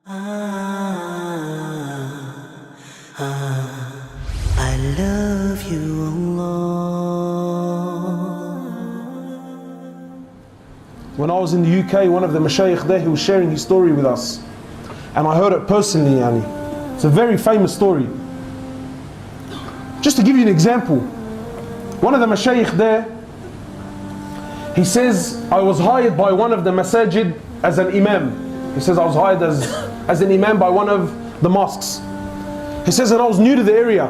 I love you, Allah. When I was in the UK, one of the mashayikh there, he was sharing his story with us. And I heard it personally, yani. It's a very famous story. Just to give you an example, one of the mashayikh there, he says, I was hired by one of the masajid as an imam. He says, I was hired as an imam by one of the mosques. He says, and I was new to the area.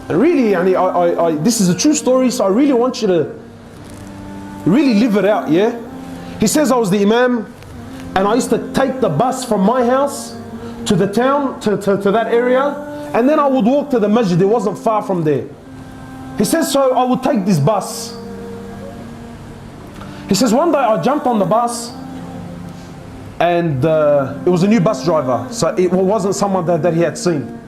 And really, yani, this is a true story, so I really want you to really live it out, yeah? He says, I was the imam, and I used to take the bus from my house to the town, to that area, and then I would walk to the masjid. It wasn't far from there. He says, so I would take this bus. He says, one day I jumped on the bus, and it was a new bus driver, so it wasn't someone that he had seen.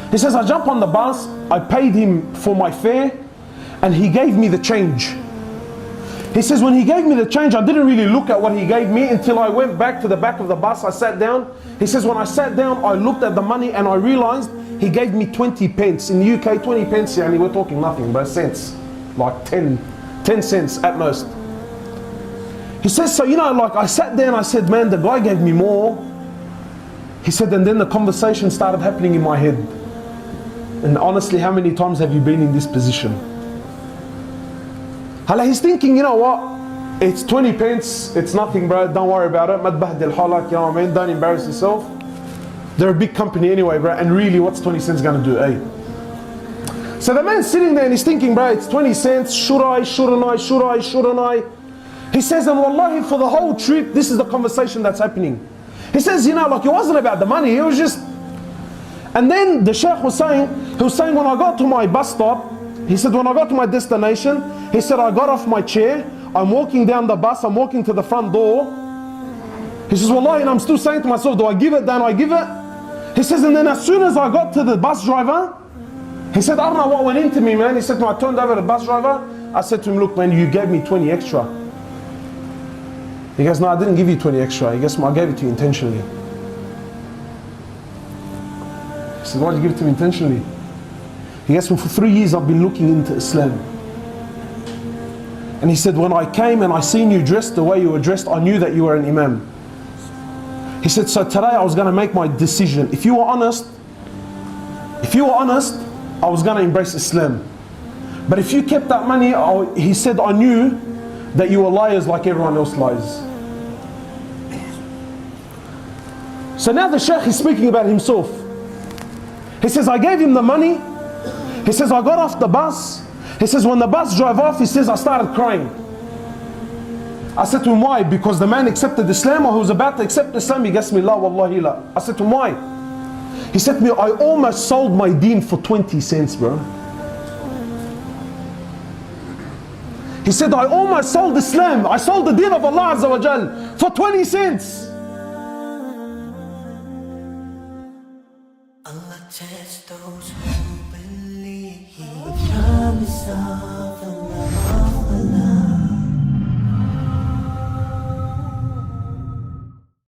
He says, I jumped on the bus, I paid him for my fare, and he gave me the change. He says, when he gave me the change, I didn't really look at what he gave me until I went back to the back of the bus. I sat down. He says, when I sat down, I looked at the money and I realized he gave me 20 pence. In the UK, 20 pence, and we're talking nothing, but cents. Like 10 cents at most. He says, so like I sat there and I said, man, the guy gave me more. He said, and then the conversation started happening in my head. And honestly, how many times have you been in this position? He's thinking, you know what? It's 20 pence, it's nothing, bro. Don't worry about it. Madbahdil halak, you know what I mean? Don't embarrass yourself. They're a big company anyway, bro. And really, what's 20 cents gonna do, eh? So the man's sitting there and he's thinking, bro, it's 20 cents. Should I? Shouldn't I? Should I? Shouldn't I? He says, and wallahi, for the whole trip, this is the conversation that's happening. He says, like it wasn't about the money. It was just. And then the sheikh was saying, when I got to my bus stop, he said, when I got to my destination, he said, I got off my chair, I'm walking down the bus, I'm walking to the front door. He says, wallahi, and I'm still saying to myself, do I give it? Don't I give it? He says, and then as soon as I got to the bus driver, he said, I don't know what went into me, man. He said, when I turned over to the bus driver, I said to him, look, man, you gave me 20 extra. He goes, no, I didn't give you 20 extra. He goes, I gave it to you intentionally. He said, why did you give it to me intentionally? He goes, well, for 3 years I've been looking into Islam. And he said, when I came and I seen you dressed the way you were dressed, I knew that you were an imam. He said, so today I was going to make my decision. If you were honest, I was going to embrace Islam. But if you kept that money, he said, I knew that you were liars like everyone else lies. So now the sheikh is speaking about himself. He says, I gave him the money. He says, I got off the bus. He says, when the bus drove off, he says, I started crying. I said to him, why? Because the man accepted Islam, or he was about to accept Islam. He goes, la wallahi la. I said to him, why? He said to me, I almost sold my deen for 20 cents, bro. He said, I almost sold Islam. I sold the deen of Allah Azza wa Jal for 20 cents. Allah tests those who believe. Promise